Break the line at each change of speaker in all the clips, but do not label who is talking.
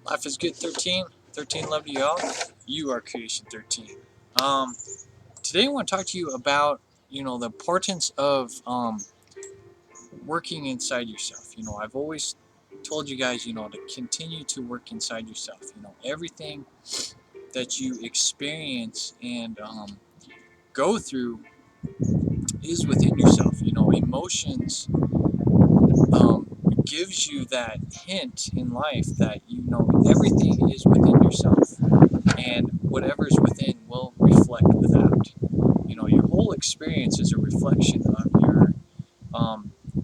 Life is good 13. 13 love to y'all. You are creation 13. Today I want to talk to you about, the importance of working inside yourself. I've always told you guys, to continue to work inside yourself. Everything that you experience and go through is within yourself. Emotions gives you that hint in life that everything is within yourself, and whatever is within will reflect without. Your whole experience is a reflection of your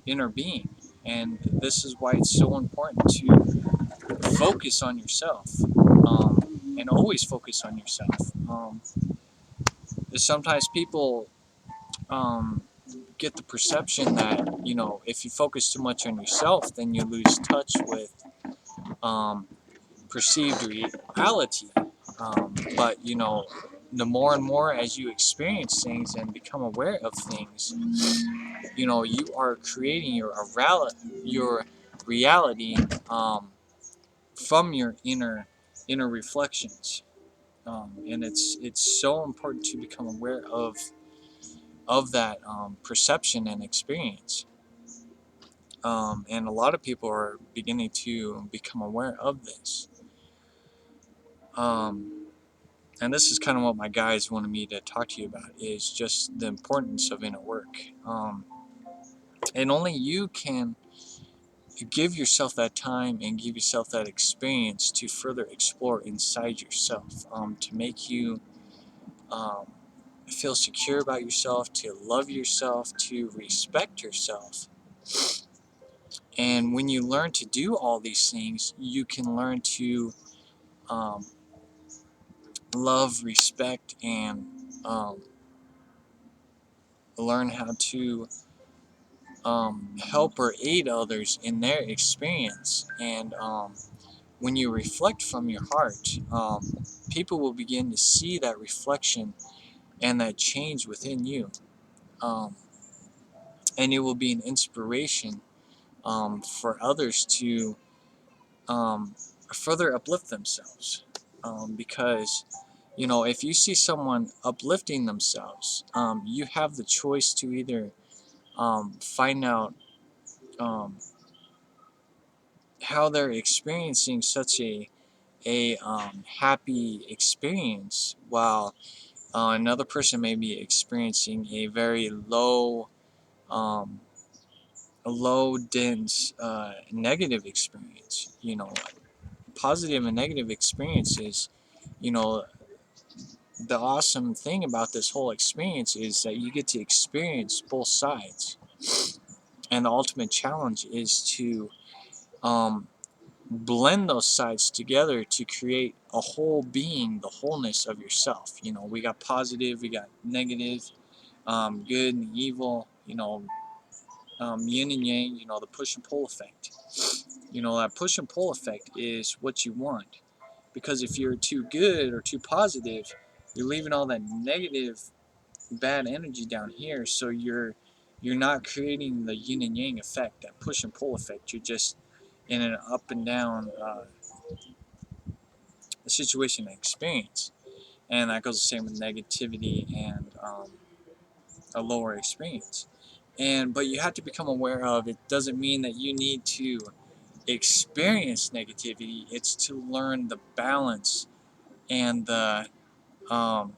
inner being, and this is why it's so important to focus on yourself, and always focus on yourself. Sometimes people get the perception that if you focus too much on yourself, then you lose touch with um, perceived reality. But the more and more as you experience things and become aware of things, you are creating your reality from your inner reflections. And it's so important to become aware of that perception and experience. And a lot of people are beginning to become aware of this. Um, and this is kind of what my guys wanted me to talk to you about, is just the importance of inner work. And only you can give yourself that time and give yourself that experience to further explore inside yourself, to make you um, feel secure about yourself, to love yourself, to respect yourself. And when you learn to do all these things, you can learn to um, love, respect, and learn how to help or aid others in their experience. And when you reflect from your heart, people will begin to see that reflection and that change within you. Um, and it will be an inspiration for others to um, further uplift themselves. Because, if you see someone uplifting themselves, you have the choice to either find out um, how they're experiencing such a happy experience, while another person may be experiencing a very um, dense, negative experience. Positive and negative experiences. You know, the awesome thing about this whole experience is that you get to experience both sides, and the ultimate challenge is to um, blend those sides together to create a whole being, the wholeness of yourself. We got positive, we got negative, good and evil, yin and yang, the push and pull effect. That push and pull effect is what you want, because if you're too good or too positive, you're leaving all that negative, bad energy down here, so you're not creating the yin and yang effect, that push and pull effect. You're just in an up and down situation and experience. And that goes the same with negativity and a lower experience. But you have to become aware of it. Doesn't mean that you need to experience negativity. It's to learn the balance and um,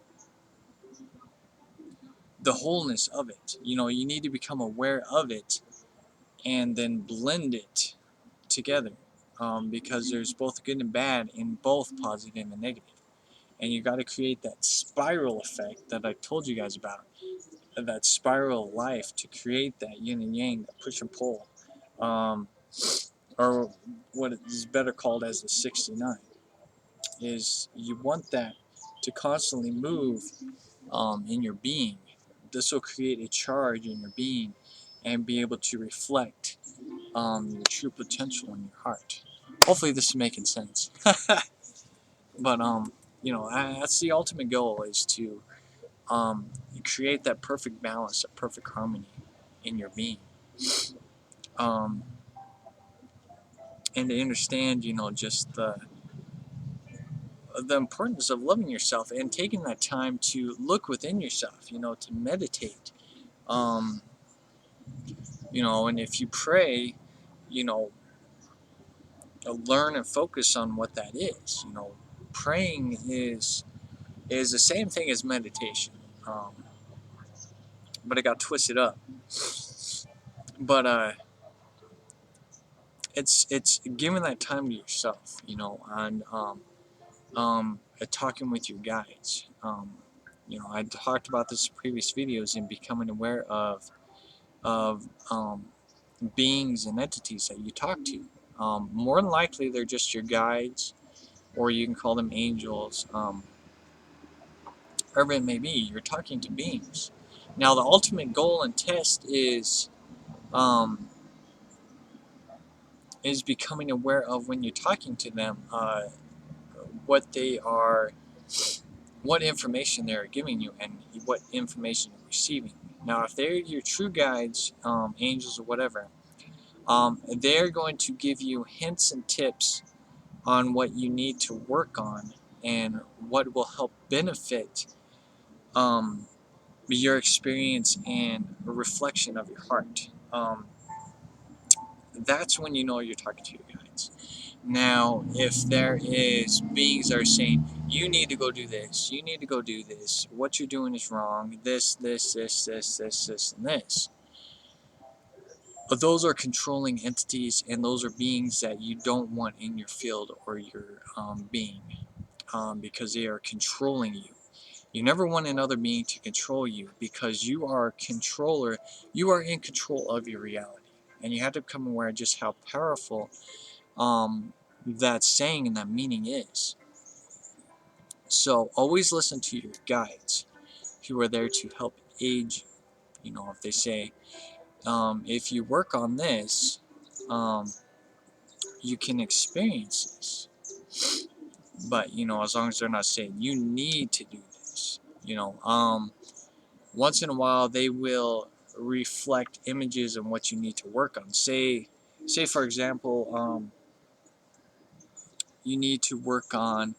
the wholeness of it. You need to become aware of it and then blend it together, because there's both good and bad in both positive and negative. And you got to create that spiral effect that I told you guys about, that spiral life, to create that yin and yang, that push and pull, um, or what is better called as the 69. Is you want that to constantly move in your being. This will create a charge in your being and be able to reflect your true potential in your heart. Hopefully this is making sense. But that's the ultimate goal, is to create that perfect balance, that perfect harmony in your being. Um, and to understand, just the importance of loving yourself and taking that time to look within yourself, to meditate. Um, and if you pray, you know, learn and focus on what that is. Praying is the same thing as meditation, but it got twisted up. But it's giving that time to yourself, and talking with your guides. I talked about this in previous videos and becoming aware of beings and entities that you talk to. More than likely, they're just your guides, or you can call them angels. Whatever it may be, you're talking to beings. Now, the ultimate goal and test um, is becoming aware of when you're talking to them, what they are, what information they're giving you, and what information you're receiving. Now, if they're your true guides, angels or whatever, they're going to give you hints and tips on what you need to work on and what will help benefit um, your experience and a reflection of your heart. That's when you know you're talking to your guides. Now, if there is beings that are saying, you need to go do this, you need to go do this, what you're doing is wrong, this, and this. But those are controlling entities, and those are beings that you don't want in your field or your being, because they are controlling you. You never want another being to control you, because you are a controller. You are in control of your reality, and you have to become aware of just how powerful that saying and that meaning is. So always listen to your guides, who are there to help aid you. If they say, if you work on this, you can experience this. But as long as they're not saying you need to do this, once in a while they will reflect images on what you need to work on. Say for example, you need to work on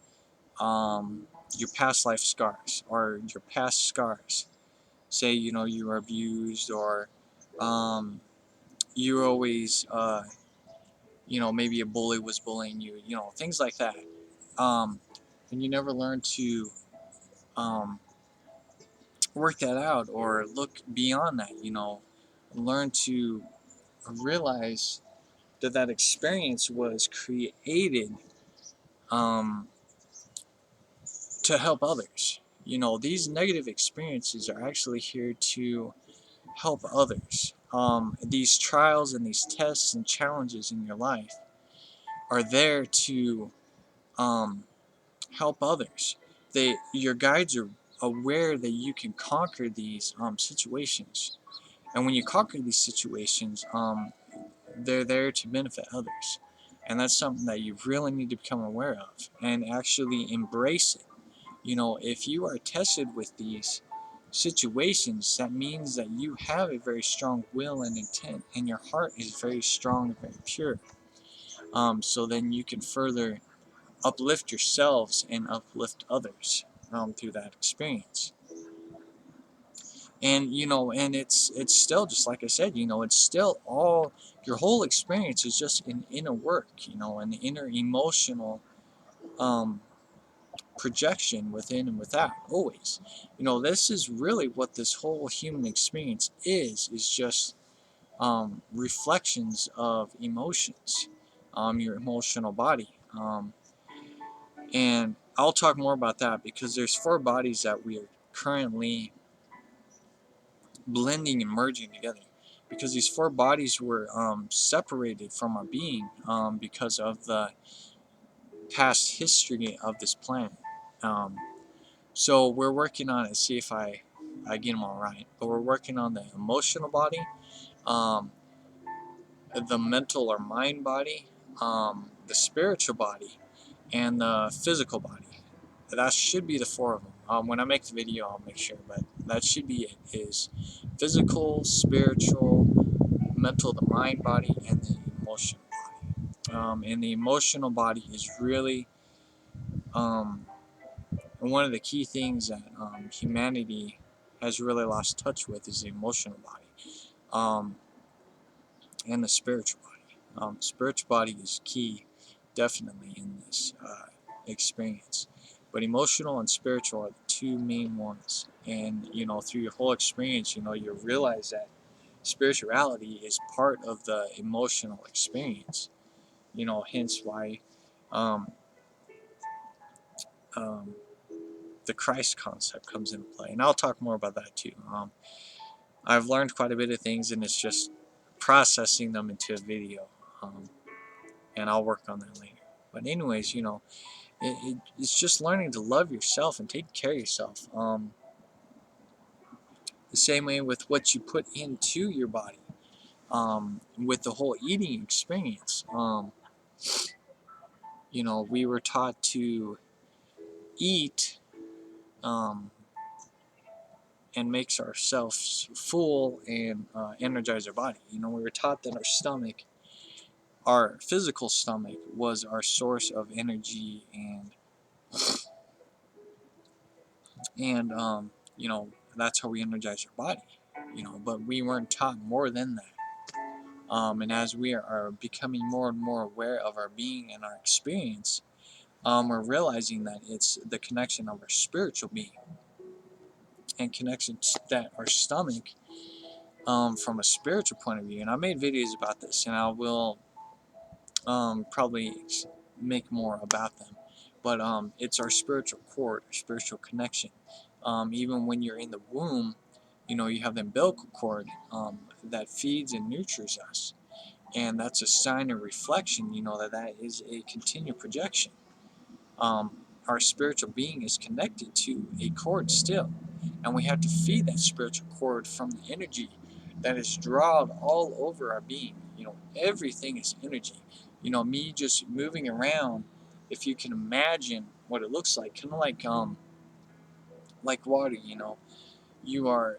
your past life scars or your past scars. Say you were abused, or you were always maybe a bully was bullying you, things like that. And you never learn to um, work that out or look beyond that. Learn to realize that that experience was created um, to help others. These negative experiences are actually here to help others. These trials and these tests and challenges in your life are there to um, help others. Your guides are aware that you can conquer these situations, and when you conquer these situations, they're there to benefit others, and that's something that you really need to become aware of and actually embrace it. If you are tested with these situations, that means that you have a very strong will and intent, and your heart is very strong and very pure. So then you can further uplift yourselves and uplift others through that experience. And it's still just like I said. It's still all your whole experience is just an inner work. An inner emotional um, projection within and without, always. This is really what this whole human experience is just reflections of emotions, your emotional body. And I'll talk more about that, because there's 4 bodies that we are currently blending and merging together, because these 4 bodies were separated from our being because of the past history of this planet. Um, So we're working on it. See if I get them all right. But we're working on the emotional body, um, the mental or mind body, the spiritual body, and the physical body. That should be the 4 of them. When I make the video, I'll make sure. But that should be it. Is physical, spiritual, mental, the mind body, and the emotional body. And the emotional body is really And one of the key things that humanity has really lost touch with is the emotional body, um, and the spiritual body. Spiritual body is key, definitely, in this experience. But emotional and spiritual are the two main ones. And, through your whole experience, you realize that spirituality is part of the emotional experience. Hence why um, um, the Christ concept comes into play. And I'll talk more about that too. I've learned quite a bit of things, and it's just processing them into a video. And I'll work on that later. But anyways, it's just learning to love yourself and take care of yourself. The same way with what you put into your body. With the whole eating experience. We were taught to eat and makes ourselves full and energize our body. We were taught that our stomach, our physical stomach, was our source of energy and that's how we energize our body. But we weren't taught more than that. And as we are becoming more and more aware of our being and our experience, we're realizing that it's the connection of our spiritual being and connection that our stomach, from a spiritual point of view. And I made videos about this, and I will probably make more about them. But it's our spiritual cord, our spiritual connection. Even when you're in the womb, you have the umbilical cord that feeds and nurtures us. And that's a sign of reflection, that is a continued projection. Our spiritual being is connected to a cord still, and we have to feed that spiritual cord from the energy that is drawn all over our being. Everything is energy. Me just moving around, if you can imagine what it looks like, kind of like water. You are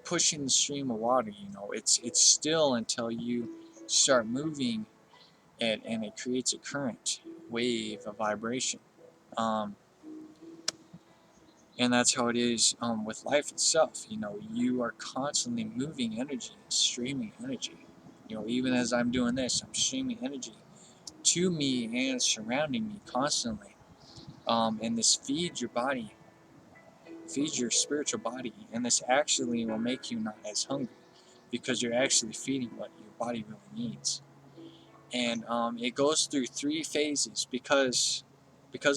pushing the stream of water. It's still until you start moving it, and it creates a current, wave, a vibration. Um, and that's how it is with life itself. You are constantly moving energy, streaming energy. Even as I'm doing this, I'm streaming energy to me and surrounding me constantly. And this feeds your body, feeds your spiritual body, and this actually will make you not as hungry because you're actually feeding what your body really needs. And it goes through three phases because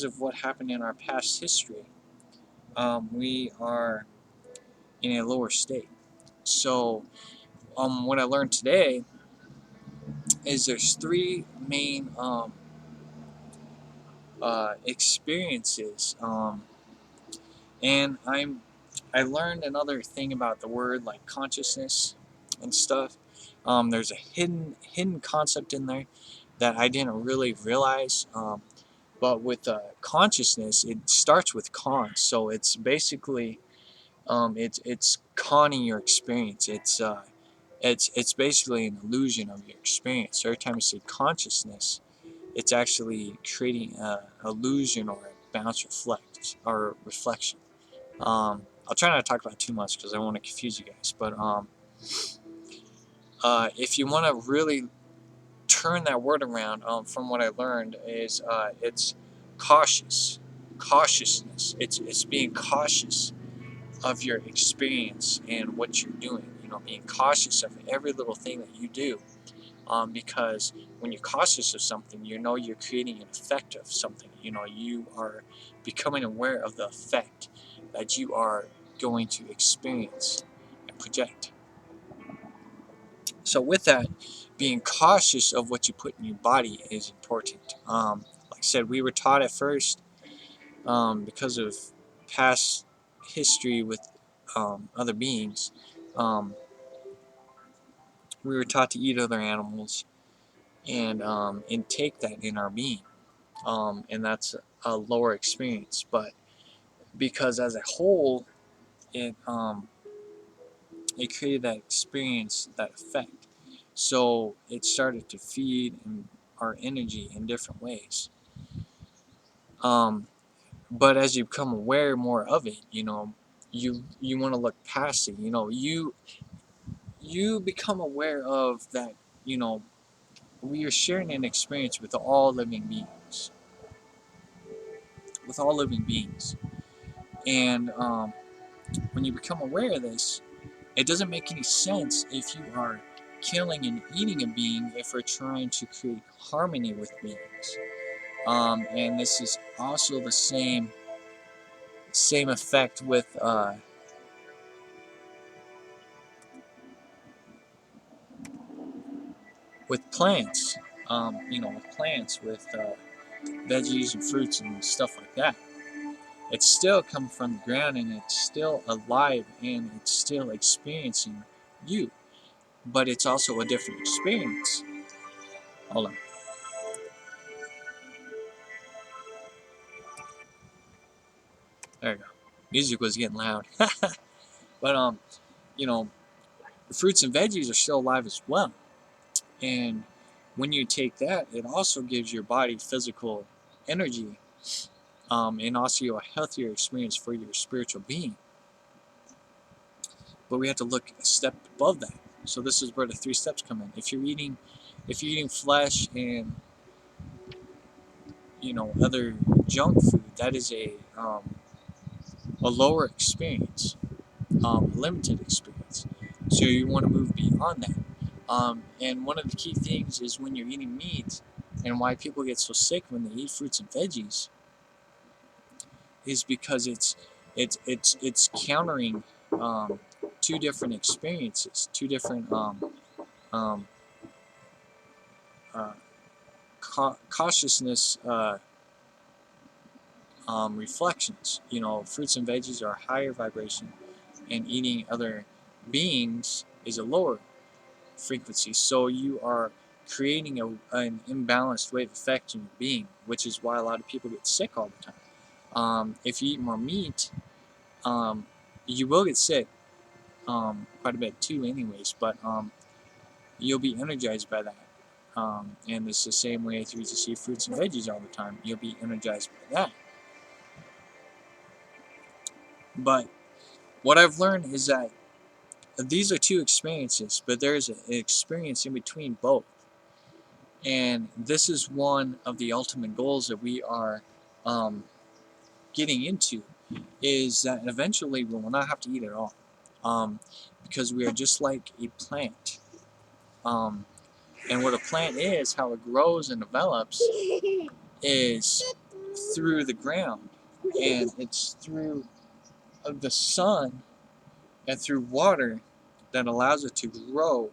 of what happened in our past history. We are in a lower state. So, what I learned today is there's three main experiences, and I learned another thing about the word like consciousness and stuff. There's a hidden concept in there that I didn't really realize. But with consciousness, it starts with con. So it's basically it's conning your experience. It's basically an illusion of your experience. So every time you say consciousness, it's actually creating an illusion or a bounce reflect or reflection. I'll try not to talk about too much because I don't want to confuse you guys. But if you want to really turn that word around, from what I learned, is it's cautiousness. It's being cautious of your experience and what you're doing. Being cautious of every little thing that you do. Because when you're cautious of something, you're creating an effect of something. You are becoming aware of the effect that you are going to experience and project. So with that, being cautious of what you put in your body is important. Like I said, we were taught at first, because of past history with other beings, um, we were taught to eat other animals and intake that in our being. And that's a lower experience. But because as a whole, it it created that experience, that effect. So it started to feed our energy in different ways. Um, But as you become aware more of it, you want to look past it. You become aware of that. We are sharing an experience with all living beings, and when you become aware of this, it doesn't make any sense if you are killing and eating a being if we're trying to create harmony with beings. And this is also the same effect with plants. With veggies and fruits and stuff like that. It's still coming from the ground and it's still alive and it's still experiencing you, but it's also a different experience. Hold on. There you go. Music was getting loud. But you know, the fruits and veggies are still alive as well. And when you take that, it also gives your body physical energy, and also a healthier experience for your spiritual being. But we have to look a step above that. So this is where the three steps come in. If you're eating flesh and other junk food, that is a lower experience, limited experience. So you want to move beyond that. And one of the key things is when you're eating meat, and why people get so sick when they eat fruits and veggies, is because it's countering two different experiences, two different um, uh, cautiousness reflections. Fruits and veggies are a higher vibration, and eating other beings is a lower frequency. So you are creating an imbalanced wave effect in your being, which is why a lot of people get sick all the time. If you eat more meat, you will get sick quite a bit too, anyways. But you'll be energized by that. And it's the same way if you just eat fruits and veggies all the time, you'll be energized by that. But what I've learned is that these are two experiences, but there's an experience in between both. And this is one of the ultimate goals that we are getting into, is that eventually we will not have to eat at all, because we are just like a plant. Um, and what a plant is, how it grows and develops, is through the ground, and it's through the sun and through water that allows it to grow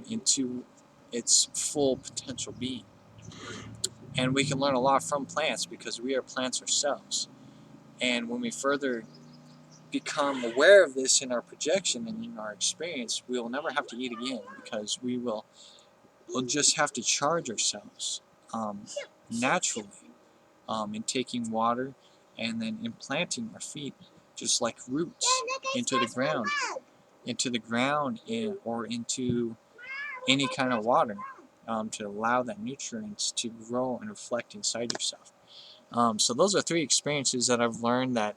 into its full potential being. And we can learn a lot from plants because we are plants ourselves. And when we further become aware of this in our projection and in our experience, we will never have to eat again, because we'll just have to charge ourselves naturally, in taking water and then implanting our feet just like roots into the ground, or into any kind of water, to allow that nutrients to grow and reflect inside yourself. So those are three experiences that I've learned that